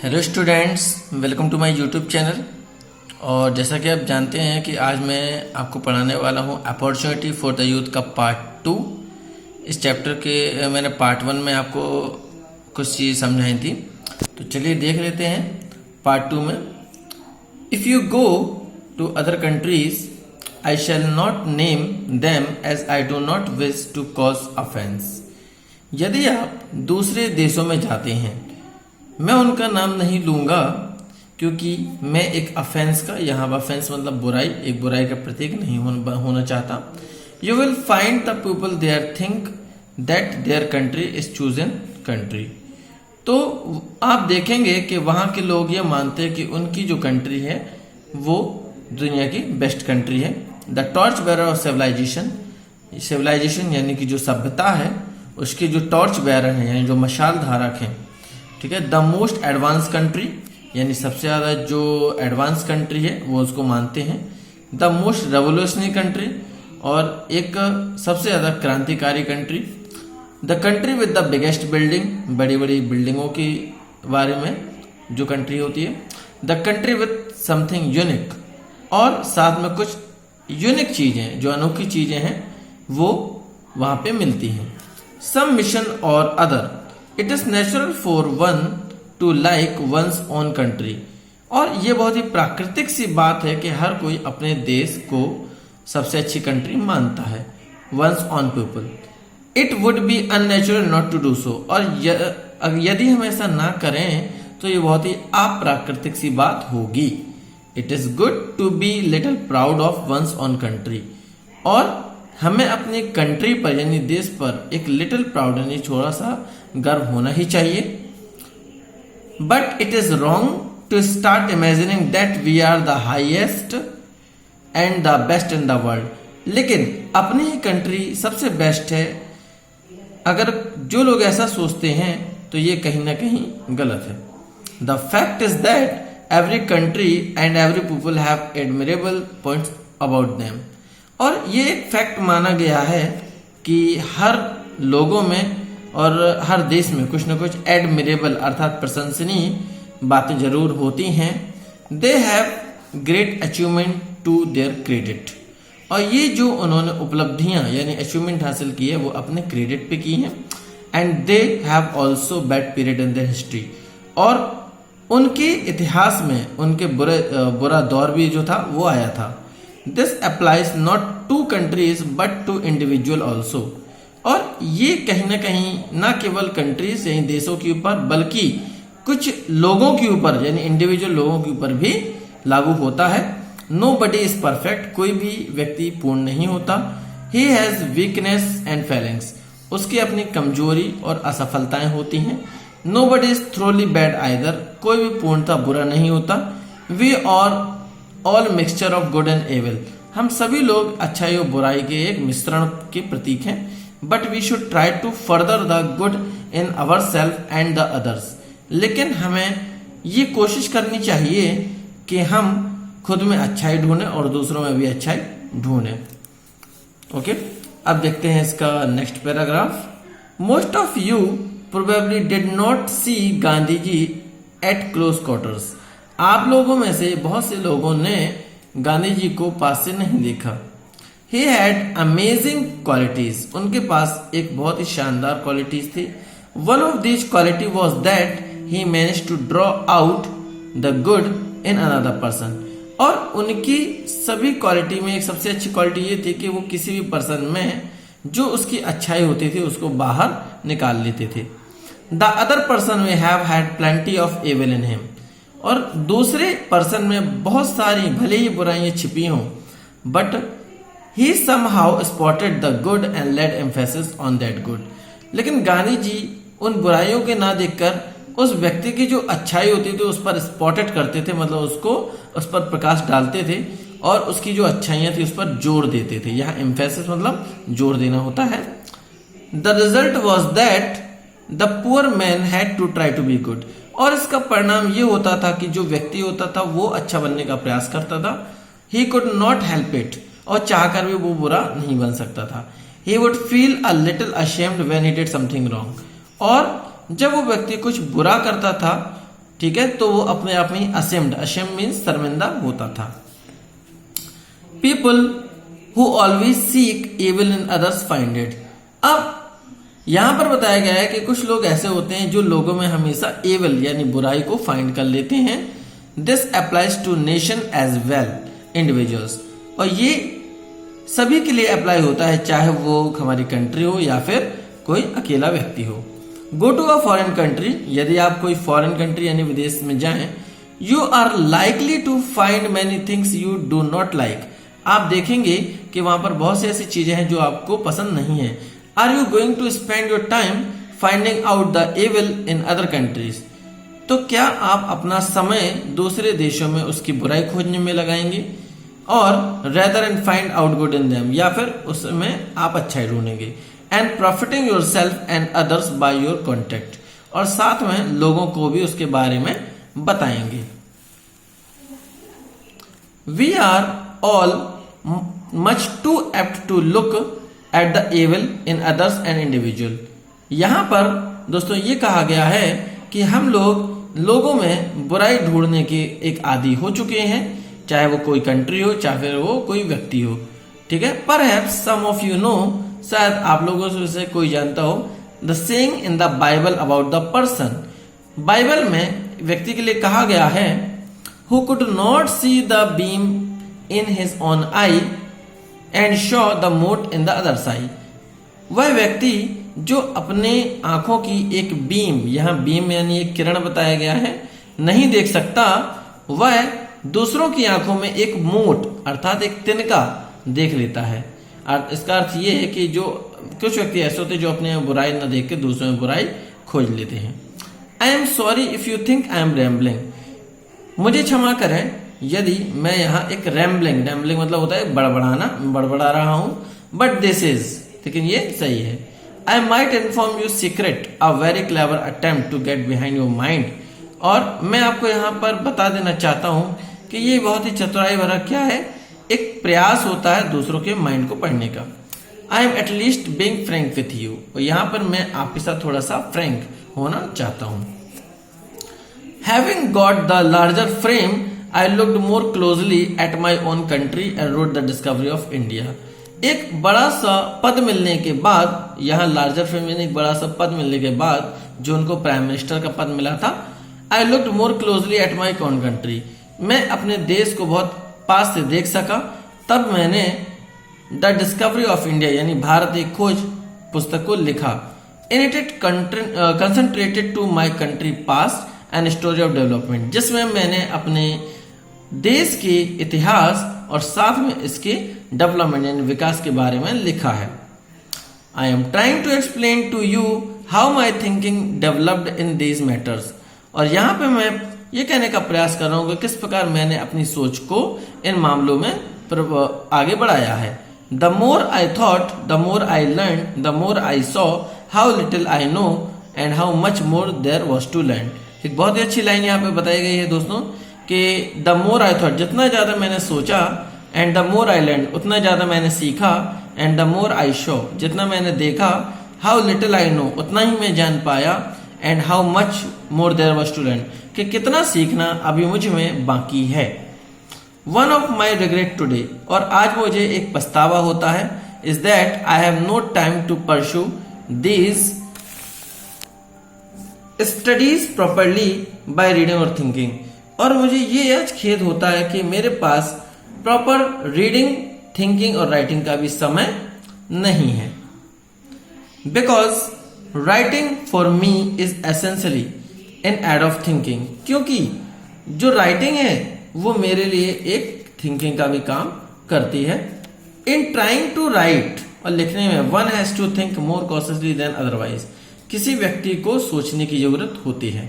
Hello students, welcome to my YouTube channel. और जैसा कि आप जानते हैं कि आज मैं आपको पढ़ाने वाला हूं अपॉर्चुनिटी फॉर द यूथ का पार्ट 2। इस चैप्टर के मैंने पार्ट 1 में आपको कुछ चीज़ समझाई थी, तो चलिए देख लेते हैं पार्ट 2 में। If you go to other countries I shall not name them as I do not wish to cause offence. यदि आप दूसरे देशों में जाते हैं, मैं उनका नाम नहीं लूंगा क्योंकि मैं एक अफेंस का, यहाँ अफेंस मतलब बुराई, एक बुराई का प्रतीक नहीं होना चाहता। You will find the people there think that their country is chosen country. तो आप देखेंगे कि वहाँ के लोग ये मानते हैं कि उनकी जो कंट्री है वो दुनिया की बेस्ट कंट्री है। The torch bearer of civilisation, civilisation यानी कि जो सभ्यता है उसके जो टॉर्च बेरर हैं यानी जो मशाल धारक हैं, ठीक है। द मोस्ट एडवांस कंट्री यानी सबसे ज्यादा जो एडवांस कंट्री है वो उसको मानते हैं। द मोस्ट रेवोल्यूशनरी कंट्री, और एक सबसे ज्यादा क्रांतिकारी country. The country with the biggest building, बड़ी बड़ी बिल्डिंगों के बारे में जो कंट्री होती है। The country with something unique, और साथ में कुछ यूनिक चीजें, जो अनोखी चीजें हैं वो वहां पे मिलती हैं। सम मिशन और other, it is natural for one two like one's own country. और ये बहुत ही प्राकृतिक सी बात है कि हर कोई अपने देश को सबसे अच्छी कंट्री मानता है, one's own people. It would be unnatural not to do so, और यदि हम ऐसा ना करें तो ये बहुत ही अप्राकृतिक सी बात होगी। It is good to be little proud of one's own country, और हमें अपनी कंट्री पर यानी देश पर एक लिटिल प्राउड यानी थोड़ा सा गर्व होना ही चाहिए। But it is wrong to start imagining that we are the highest and the best in the world. लेकिन अपनी ही कंट्री सबसे बेस्ट है, अगर जो लोग ऐसा सोचते हैं तो ये कहीं ना कहीं गलत है। The fact is that every country and every people have admirable points about them. और ये एक फैक्ट माना गया है कि हर लोगों में और हर देश में कुछ न कुछ एडमिरेबल अर्थात प्रशंसनीय बातें जरूर होती हैं। They have great achievement to their credit, और ये जो उन्होंने उपलब्धियां यानी अचीवमेंट हासिल की है वो अपने क्रेडिट पे की हैं। And they have also bad period in their history, और उनके इतिहास में उनके बुरा दौर भी जो था वो आया था। This applies not to countries but to individual also, और ये कहीं ना कहीं न केवल कंट्रीज यानी देशों के ऊपर बल्कि कुछ लोगों के ऊपर यानी इंडिविजुअल लोगों के ऊपर भी लागू होता है। नो बडी इज परफेक्ट, कोई भी व्यक्ति पूर्ण नहीं होता। He has weakness and failings, उसकी अपनी कमजोरी और असफलताएं होती हैं। Nobody is thoroughly bad either, कोई भी पूर्णता बुरा नहीं होता। We are all mixture of good and evil, हम सभी लोग अच्छाई और बुराई के एक मिश्रण के प्रतीक हैं। But we should try to further the good in our self and the others, लेकिन हमें ये कोशिश करनी चाहिए कि हम खुद में अच्छाई ढूंढें और दूसरों में भी अच्छाई ढूंढें। ओके, अब देखते हैं इसका next paragraph. Most of you probably did not see Gandhi ji at close quarters, आप लोगों में से बहुत से लोगों ने गांधी जी को पास से नहीं देखा। He had amazing qualities, उनके पास एक बहुत ही शानदार क्वालिटीज थी। One of these quality was that he managed to draw out the good in another person, और उनकी सभी क्वालिटी में एक सबसे अच्छी क्वालिटी ये थी कि वो किसी भी पर्सन में जो उसकी अच्छाई होती थी उसको बाहर निकाल लेते थे। The other person may have had plenty of evil in him, और दूसरे पर्सन में बहुत सारी भले ही बुराइयां छिपी हों, but he somehow spotted the good and laid emphasis on that good. लेकिन गांधी जी उन बुराइयों के ना देखकर उस व्यक्ति की जो अच्छाई होती थी उस पर स्पॉटेड करते थे, मतलब उसको उस पर प्रकाश डालते थे और उसकी जो अच्छाइयां थी उस पर जोर देते थे। यहाँ एम्फेसिस मतलब जोर देना होता है। The result was that the poor man had to try to be good, और इसका परिणाम ये होता था कि जो व्यक्ति होता था वो अच्छा बनने का प्रयास करता था। He could not help it, और चाहकर भी वो बुरा नहीं बन सकता था। He would feel a little ashamed when he did something wrong, और जब वो व्यक्ति कुछ बुरा करता था ठीक है, तो वो अपने आप में असेम्ड, अशेम मीन्स शर्मिंदा होता था। People who always seek evil in others find it. अब यहां पर बताया गया है कि कुछ लोग ऐसे होते हैं जो लोगों में हमेशा एविल यानी बुराई को फाइंड कर लेते हैं। This applies to nation as well individuals, और ये सभी के लिए अप्लाई होता है, चाहे वो हमारी कंट्री हो या फिर कोई अकेला व्यक्ति हो। Go to a foreign country, यदि आप कोई फॉरेन कंट्री यानी विदेश में जाएं, you are likely to find many things you do not like. आप देखेंगे कि वहां पर बहुत सी ऐसी चीजें हैं जो आपको पसंद नहीं है। Are you going to spend your time finding out the evil in other countries. तो क्या आप अपना समय दूसरे देशों में उसकी बुराई खोजने में लगाएंगे, और rather and find out good in them, या फिर उसमें आप अच्छाई ढूंढेंगे। And profiting your self and others by your contact, और साथ में लोगों को भी उसके बारे में बताएंगे। We are all much too apt to look at the evil in others and individual. यहां पर दोस्तों ये कहा गया है कि हम लोगों में बुराई ढूंढने के एक आदी हो चुके हैं, चाहे वो कोई कंट्री हो, चाहे फिर वो कोई व्यक्ति हो। ठीक है, perhaps some of you know, शायद आप लोगों से कोई जानता हो, the saying in the Bible about the person. Bible में व्यक्ति के लिए कहा गया है, who could not see the beam in his own eye and show the mote in the others I. वह व्यक्ति जो अपने आंखों की एक बीम, यहां बीम यानी एक किरण बताया गया है, नहीं देख सकता, वह दूसरों की आंखों में एक मोट अर्थात एक तिनका देख लेता है। इसका अर्थ ये है कि जो कुछ व्यक्ति ऐसे होते हैं जो अपने बुराई न देख के दूसरों में बुराई खोज लेते हैं। I am sorry if you think I am rambling. मुझे क्षमा करें यदि मैं यहाँ एक रैम्बलिंग मतलब होता है बड़बड़ाना, बड़बड़ा रहा हूं, बट दिस इज, लेकिन ये सही है। I might inform you secret, a very clever attempt to get behind your mind. और मैं आपको यहाँ पर बता देना चाहता हूं कि ये बहुत ही चतुराई भरा क्या है, एक प्रयास होता है दूसरों के माइंड को पढ़ने का। I am at least being Frank with you, और यहाँ पर मैं आपके साथ थोड़ा सा फ्रैंक होना चाहता हूं। Having got the larger frame I looked more closely at my own country and wrote the discovery of India। एक बड़ा सा पद मिलने के बाद, यहाँ लार्जर फ्रेम में एक बड़ा सा पद मिलने के बाद जो उनको प्राइम मिनिस्टर का पद मिला था, I looked more closely at my own country, मैं अपने देश को बहुत पास से देख सका, तब मैंने द डिस्कवरी ऑफ इंडिया यानी भारत एक खोज पुस्तक को लिखा। In it concentrated to my country past and story of development, जिसमें मैंने अपने देश के इतिहास और साथ में इसके डेवलपमेंट यानी विकास के बारे में लिखा है। I am trying to explain to you how my thinking developed in these matters, और यहाँ पे मैं ये कहने का प्रयास कर रहा हूँ कि किस प्रकार मैंने अपनी सोच को इन मामलों में आगे बढ़ाया है। The more I thought the more I learn the more I saw how little I know and how much more there was to learn. एक बहुत ही अच्छी लाइन यहाँ पे बताई गई है दोस्तों कि द मोर आई थॉट, जितना ज्यादा मैंने सोचा, and the more I learn, उतना ज्यादा मैंने सीखा, and the more I show, जितना मैंने देखा, हाउ लिटिल आई नो, उतना ही मैं जान पाया, and how much more there was to learn, कि कितना सीखना अभी मुझ में बाकी है। One of my regret today, और आज मुझे एक पछतावा होता है, is that I have no time to pursue these studies properly by reading और थिंकिंग, और मुझे ये आज खेद होता है कि मेरे पास प्रॉपर रीडिंग, थिंकिंग और राइटिंग का भी समय नहीं है। Because writing for me is essentially an aid of thinking, क्योंकि जो राइटिंग है वो मेरे लिए एक थिंकिंग का भी काम करती है। इन ट्राइंग टू राइट, और लिखने में, one has to think more consciously than otherwise, किसी व्यक्ति को सोचने की जरूरत होती है।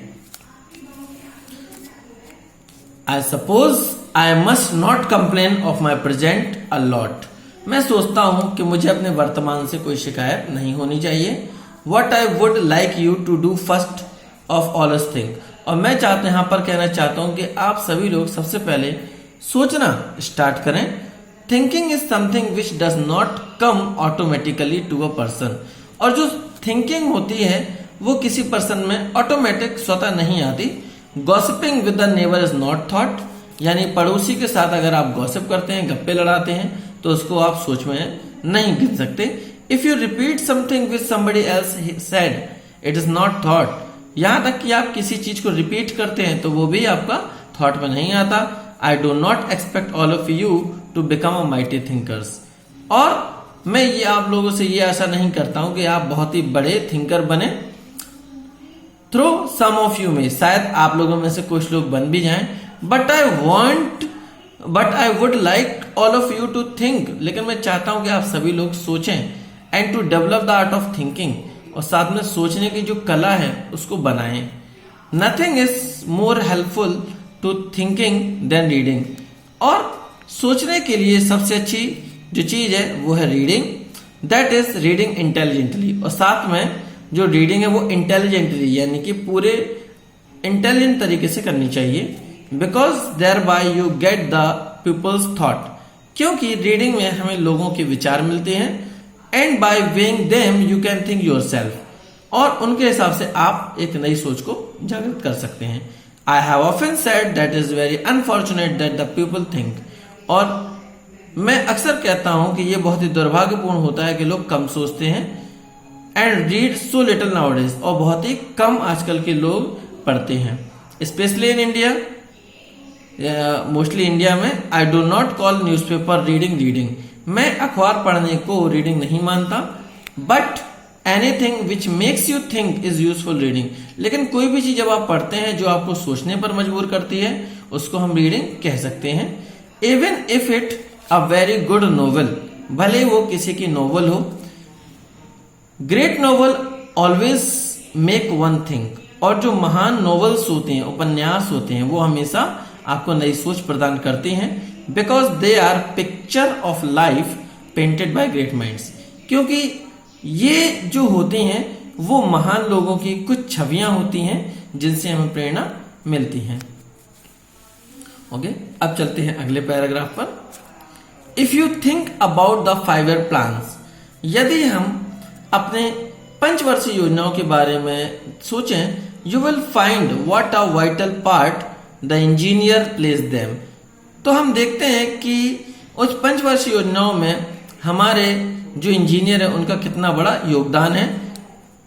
I suppose I must not complain of my present a lot, मैं सोचता हूं कि मुझे अपने वर्तमान से कोई शिकायत नहीं होनी चाहिए। What I would like you to do first of all thing, और मैं यहां पर कहना चाहता हूं कि आप सभी लोग सबसे पहले सोचना स्टार्ट करें। Thinking is something which does not come automatically to a person, और जो थिंकिंग होती है वो किसी पर्सन में ऑटोमेटिक स्वतः नहीं आती, gossiping with the neighbour is not thought, यानी पड़ोसी के साथ अगर आप गॉसिप करते हैं, गप्पे लड़ाते हैं, तो उसको आप सोच में नहीं गिन सकते। If you repeat something with somebody else said it is not thought, यहां तक कि आप किसी चीज को रिपीट करते हैं तो वो भी आपका थॉट में नहीं आता। I do not expect all of you to become a mighty thinkers, और मैं ये आप लोगों से ये आशा नहीं करता हूं कि आप बहुत ही बड़े थिंकर बने। थ्रो सम ऑफ यू में, शायद आप लोगों में से कुछ लोग बन भी जाएं, but I would like all of you to think, लेकिन मैं चाहता हूं कि आप सभी लोग सोचें, and to develop the art of thinking, और साथ में सोचने की जो कला है उसको बनाएं। Nothing is more helpful to thinking than reading, और सोचने के लिए सबसे अच्छी जो चीज है वो है reading, that is reading intelligently, और साथ में जो रीडिंग है वो इंटेलिजेंटली यानी कि पूरे इंटेलिजेंट तरीके से करनी चाहिए, because thereby you get the people's thought, क्योंकि रीडिंग में हमें लोगों के विचार मिलते हैं, and by weighing them you can think yourself, और उनके हिसाब से आप एक नई सोच को जागृत कर सकते हैं। I have often said that is very unfortunate that the people think, और मैं अक्सर कहता हूं कि यह बहुत ही दुर्भाग्यपूर्ण होता है कि लोग कम सोचते हैं, and read so little nowadays, और बहुत ही कम आजकल के लोग पढ़ते हैं, specially in India, mostly India में। I do not call newspaper reading, मैं अखबार पढ़ने को रीडिंग नहीं मानता, but anything which makes you think is useful reading, लेकिन कोई भी चीज जब आप पढ़ते हैं जो आपको सोचने पर मजबूर करती है उसको हम रीडिंग कह सकते हैं। Even if it a very good novel, भले वो किसी की नोवेल हो। Great novel always make one think, और जो महान नोवेल्स होते हैं, उपन्यास होते हैं, वो हमेशा आपको नई सोच प्रदान करते हैं, because they are picture of life painted by great minds, क्योंकि ये जो होते हैं वो महान लोगों की कुछ छवियां होती हैं जिनसे हमें प्रेरणा मिलती है। ओके, अब चलते हैं अगले पैराग्राफ पर। If you think about the 5 year plans, यदि हम अपने 5 वर्षीय योजनाओं के बारे में सोचें, you will find what a vital part the engineer place them, तो हम देखते हैं कि उस 5 वर्षीय योजनाओं में हमारे जो इंजीनियर है उनका कितना बड़ा योगदान है।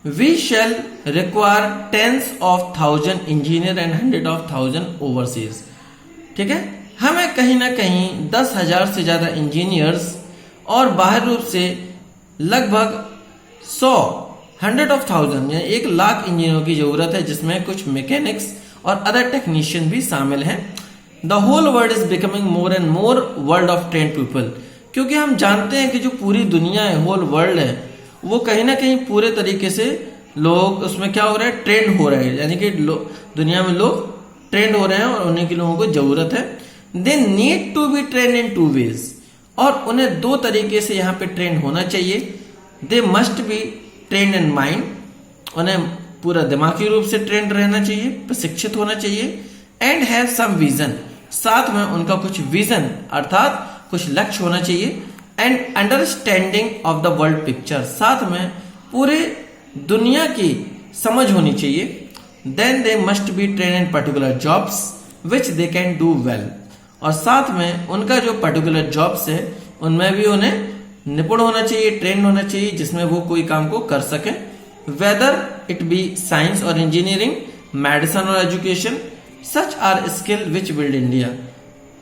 We shall require tens of 1000 engineer and 100 of 1000 overseas, ठीक है, हमें कहीं ना कहीं 10,000 से ज्यादा इंजीनियर्स और बाहर रूप से लगभग 100 of 1000 यानी 1,00,000 इंजीनियरों की जरूरत है, जिसमें कुछ मैकेनिक्स और अदर टेक्नीशियन भी शामिल हैं। The whole world is becoming more and more world of trained people, क्योंकि हम जानते हैं कि जो पूरी दुनिया है, होल वर्ल्ड है, वो कहीं ना कहीं पूरे तरीके से लोग उसमें क्या हो रहा है, ट्रेंड हो रहा है, यानी कि दुनिया में लोग ट्रेंड हो रहे हैं और उन्हीं के लोगों को जरूरत है। They need to be trained in 2 ways, और उन्हें 2 तरीके से यहाँ पे ट्रेंड होना चाहिए। दे must B trained in mind, उन्हें पूरा दिमागी रूप से ट्रेंड रहना चाहिए, प्रशिक्षित होना चाहिए, एंड हैव सम विजन, साथ में उनका कुछ विजन अर्थात कुछ लक्ष्य होना चाहिए, and understanding of the world picture, साथ में पूरे दुनिया की समझ होनी चाहिए। Then they must be train in particular jobs which they can do well, और साथ में उनका जो पर्टिकुलर जॉब्स है उनमें भी उन्हें निपुण होना चाहिए, ट्रेंड होना चाहिए, जिसमें वो कोई काम को कर सके, whether it be science or engineering, medicine or education, such are skill which build India,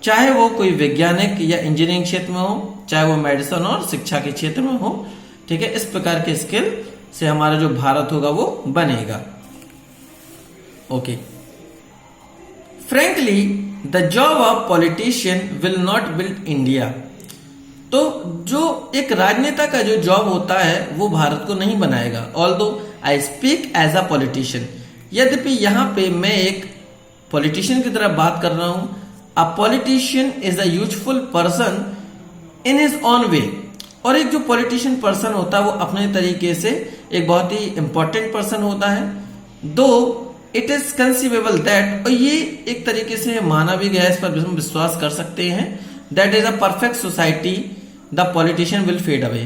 चाहे वो कोई वैज्ञानिक या इंजीनियरिंग क्षेत्र में हो, चाहे वो मेडिसिन और शिक्षा के क्षेत्र में हो, ठीक है, इस प्रकार के स्किल से हमारा जो भारत होगा वो बनेगा। Okay, frankly the job of politician will not build India, तो जो एक राजनेता का जो जॉब होता है वो भारत को नहीं बनाएगा। Although I speak as a politician, यद्यपि यहाँ पे मैं एक पॉलिटिशियन की तरह बात कर रहा हूं। A politician is a useful person in his own way, और एक जो पॉलिटिशियन पर्सन होता है वो अपने तरीके से एक बहुत ही इंपॉर्टेंट पर्सन होता है। दो इट इज कंसीवेबल दैट, और ये एक तरीके से माना भी गया है, इस पर हम विश्वास कर सकते हैं, that is a perfect society the politician will fade away,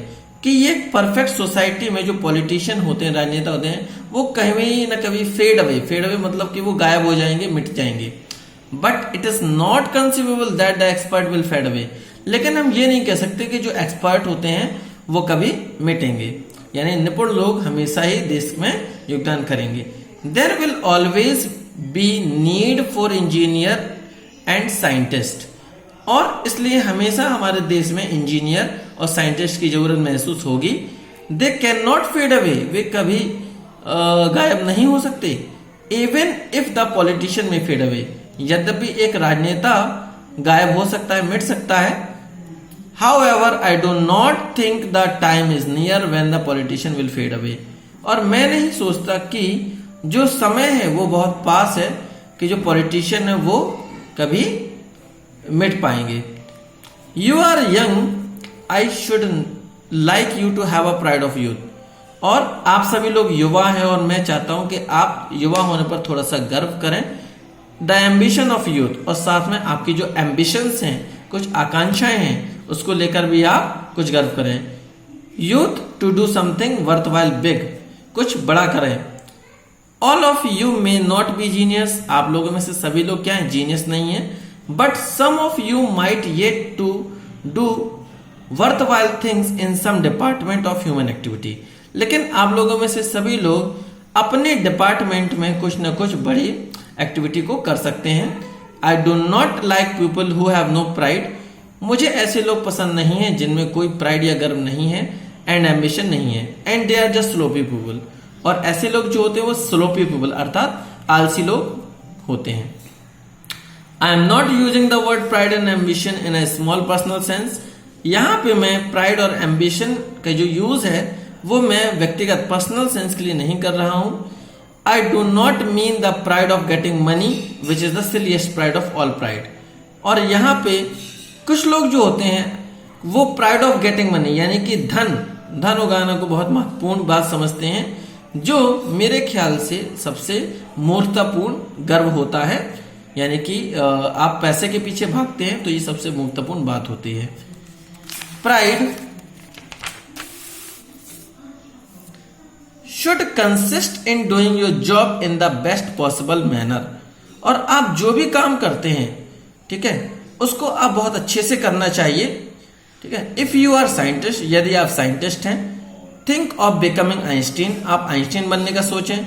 कि ये परफेक्ट सोसाइटी में जो पॉलिटिशियन होते हैं, राजनेता होते हैं, वो कहीं ना कभी फेड अवे मतलब कि वो गायब हो जाएंगे, मिट जाएंगे। But it is not conceivable that the expert will fade away. लेकिन हम ये नहीं कह सकते कि जो एक्सपर्ट होते हैं वो कभी मिटेंगे, यानी निपुण लोग हमेशा ही देश में योगदान करेंगे। There will always be need for engineer and scientist, और इसलिए हमेशा हमारे देश में इंजीनियर और साइंटिस्ट की जरूरत महसूस होगी। They can not fade away, वे कभी गायब नहीं हो सकते। इवन इफ द पॉलिटिशियन में फेड अवे, यद्यपि एक राजनेता गायब हो सकता है, मिट सकता है। However, I do not think the time is near when the politician will fade away. और मैं नहीं सोचता कि जो समय है वो बहुत पास है कि जो पॉलिटिशियन है वो कभी मिट पाएंगे। You are young, I should like you to have a pride of youth. और आप सभी लोग युवा हैं और मैं चाहता हूं कि आप युवा होने पर थोड़ा सा गर्व करें। द एम्बिशन ऑफ यूथ, और साथ में आपकी जो एम्बिशंस हैं, कुछ आकांक्षाएं हैं, उसको लेकर भी आप कुछ गर्व करें। Youth to do something worthwhile big, कुछ बड़ा करें। All of you may not be genius, आप लोगों में से सभी लोग क्या है, जीनियस नहीं है। But some of you might yet to do worthwhile things in some department of human activity. लेकिन आप लोगों में से सभी लोग अपने डिपार्टमेंट में कुछ न कुछ बड़ी एक्टिविटी को कर सकते हैं। I do not like people who have no pride, मुझे ऐसे लोग पसंद नहीं है जिनमें कोई प्राइड या गर्व नहीं है, एंड एम्बिशन नहीं है, and they are just sloppy people, और ऐसे लोग जो होते हैं वो स्लोपी पीपल अर्थात आलसी लोग होते हैं। I am not using the word pride and ambition in a small personal sense, यहां पे मैं प्राइड और एम्बिशन का जो यूज है वो मैं व्यक्तिगत पर्सनल सेंस के लिए नहीं कर रहा हूं। I do not mean the pride of getting money which is the silliest pride of all pride, और यहां पे कुछ लोग जो होते हैं वो प्राइड ऑफ गेटिंग मनी यानी कि धन उगाना को बहुत महत्वपूर्ण बात समझते हैं, जो मेरे ख्याल से सबसे मूर्खतापूर्ण गर्व होता है। यानी कि आप पैसे के पीछे भागते हैं तो ये सबसे मूर्खतापूर्ण बात होती है। Pride should consist in doing your job in the best possible manner, और आप जो भी काम करते हैं, ठीक है, उसको आप बहुत अच्छे से करना चाहिए। ठीक है, इफ यू आर साइंटिस्ट, यदि आप साइंटिस्ट हैं, थिंक ऑफ बिकमिंग आइंस्टीन, आप आइंस्टीन बनने का सोचें।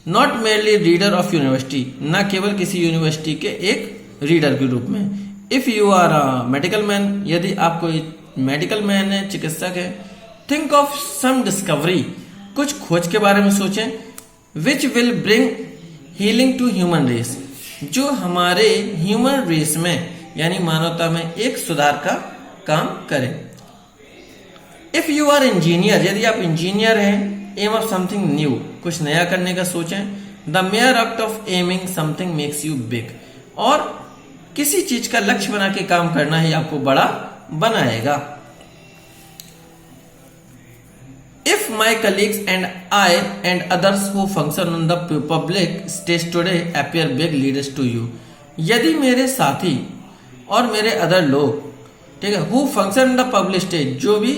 Not merely reader of university, न केवल किसी यूनिवर्सिटी के एक रीडर के रूप में। If you are a medical man, यदि आप कोई मेडिकल मैन है, चिकित्सक है, थिंक ऑफ सम डिस्कवरी, कुछ खोज के बारे में सोचें। Which will bring healing to human race, जो हमारे ह्यूमन रेस में यानी मानवता में एक सुधार का काम करें। इफ यू आर इंजीनियर, यदि आप इंजीनियर हैं, एम ऑफ समथिंग न्यू, कुछ नया करने का सोचें। The mayor act of aiming something makes you big, और किसी चीज का लक्ष्य बना के काम करना ही आपको बड़ा बनाएगा। If my colleagues and I and others who function on the public stage today appear big leaders to you, यदि मेरे साथी और मेरे अदर लोग, ठीक है, who function on the public stage, जो भी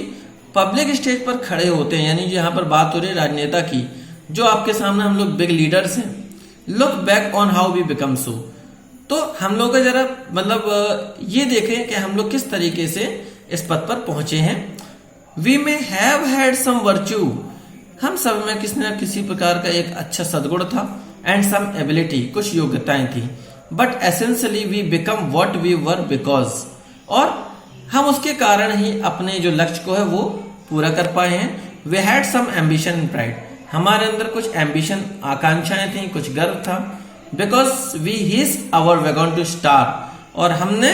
पब्लिक स्टेज पर खड़े होते हैं, यानी यहाँ पर बात हो रही है राजनेता की, जो आपके सामने हम लोग बिग लीडर्स हैं, look back on how we become so, तो हम लोग जरा मतलब ये देखें कि हम लोग किस तरीके से इस पद पर पहुंचे हैं। We may have had some virtue, हम सब में किसी न किसी प्रकार का एक अच्छा सद्गुण था, एंड सम एबिलिटी, कुछ योग्यताएं थी, but essentially we become what we were because, और हम उसके कारण ही अपने जो लक्ष्य को है वो पूरा कर पाए हैं। We had some ambition and pride, हमारे अंदर कुछ एम्बिशन आकांक्षाएं थी, कुछ गर्व था। Because we hitch our wagon to star, और हमने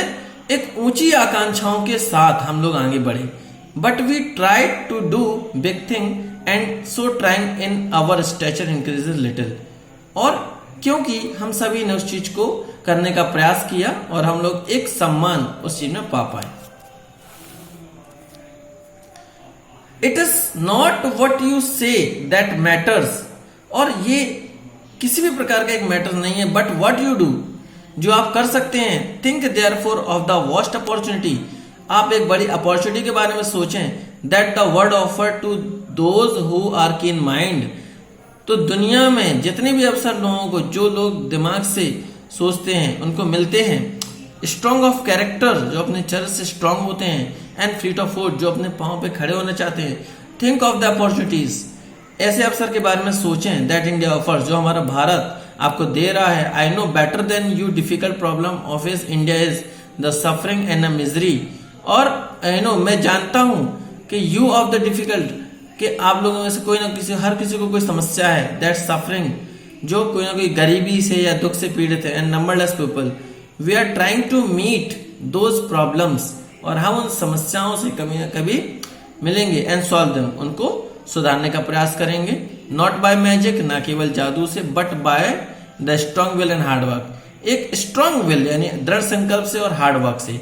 एक ऊंची आकांक्षाओं के साथ हम लोग आगे बढ़े। But we try to do big thing and so trying in our stature increases little, और क्योंकि हम सभी ने उस चीज को करने का प्रयास किया और हम लोग एक सम्मान उस चीज में पा पाए। It is not what you say that matters, और ये किसी भी प्रकार का एक मैटर नहीं है, बट वट यू डू, जो आप कर सकते हैं। Think therefore of the vast opportunity, आप एक बड़ी अपॉर्चुनिटी के बारे में सोचें that the world offer to those who are keen mind. तो दुनिया में जितने भी अवसर लोगों को, जो लोग दिमाग से सोचते हैं, उनको मिलते हैं। स्ट्रॉन्ग ऑफ कैरेक्टर, जो अपने चरित्र से स्ट्रांग होते हैं। एंड फ्लीट ऑफ फुट, जो अपने पांव पे खड़े होना चाहते हैं। थिंक ऑफ द अपॉर्चुनिटीज, ऐसे अवसर के बारे में सोचें दैट इंडिया ऑफर्स, जो हमारा भारत आपको दे रहा है। I know better than you difficult problem of is India is the suffering and the misery. और आई नो, मैं जानता हूं कि यू ऑफ द डिफिकल्ट, कि आप लोगों में से कोई ना किसी, हर किसी को कोई समस्या है। दैट सफरिंग, जो कोई ना कोई गरीबी से या दुख से पीड़ित है। And numberless people, we are trying to meet those problems, और हम उन समस्याओं से कभी ना कभी मिलेंगे। एंड सॉल्व देम, उनको सुधारने का प्रयास करेंगे। नॉट बाय मैजिक, ना केवल जादू से, but by the strong will and hard work. एक स्ट्रॉन्ग विल यानी दृढ़ संकल्प से और हार्ड वर्क से।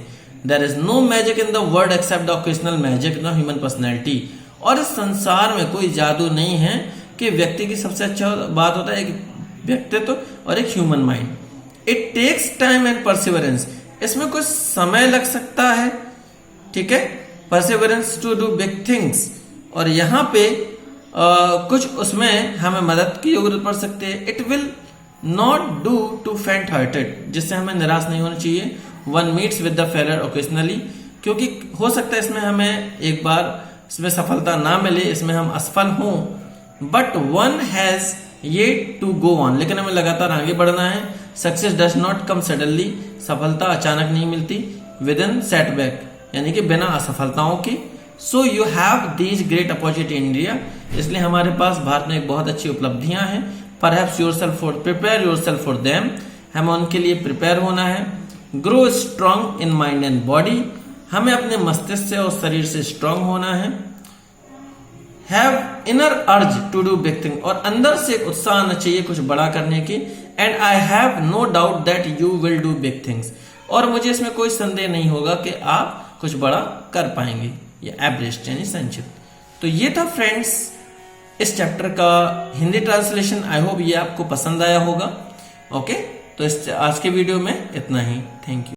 There is no magic in the world except the occasional magic no human personality. और इस संसार में कोई जादू नहीं है कि व्यक्ति की सबसे अच्छा बात होता है एक व्यक्तित्व और एक human mind. It takes time and perseverance, इसमें कुछ समय लग सकता है, ठीक है, perseverance to do big things. और यहाँ पे कुछ उसमें हमें मदद की जरूरत पड़ सकती है। It will not do to faint hearted, जिससे हमें निराश नहीं होना चाहिए। One meets with the failure occasionally, क्योंकि हो सकता है इसमें हमें एक बार इसमें सफलता ना मिले, इसमें हम असफल हों, बट वन हैज ये टू गो ऑन, लेकिन हमें लगातार आगे बढ़ना है। Success does not come suddenly, सफलता अचानक नहीं मिलती। विद इन सेटबैक, यानी कि बिना असफलताओं के। So you have these great opportunity in India, इसलिए हमारे पास भारत में एक बहुत अच्छी उपलब्धियां हैं। Perhaps yourself for, prepare yourself for them, हमें उनके लिए प्रिपेयर होना है। Grow strong in mind and body, हमें अपने मस्तिष्क से और शरीर से स्ट्रांग होना है। Have inner urge to do big thing, और अंदर से एक उत्साह आना चाहिए कुछ बड़ा करने की। And I have no doubt that you will do big things, और मुझे इसमें कोई संदेह नहीं होगा कि आप कुछ बड़ा कर पाएंगे। ये एब्रिस्ट यानी संक्षिप्त। तो ये था फ्रेंड्स इस चैप्टर का हिंदी ट्रांसलेशन। आई होप ये आपको पसंद आया होगा। ओके, तो इस आज के वीडियो में इतना ही। Thank you.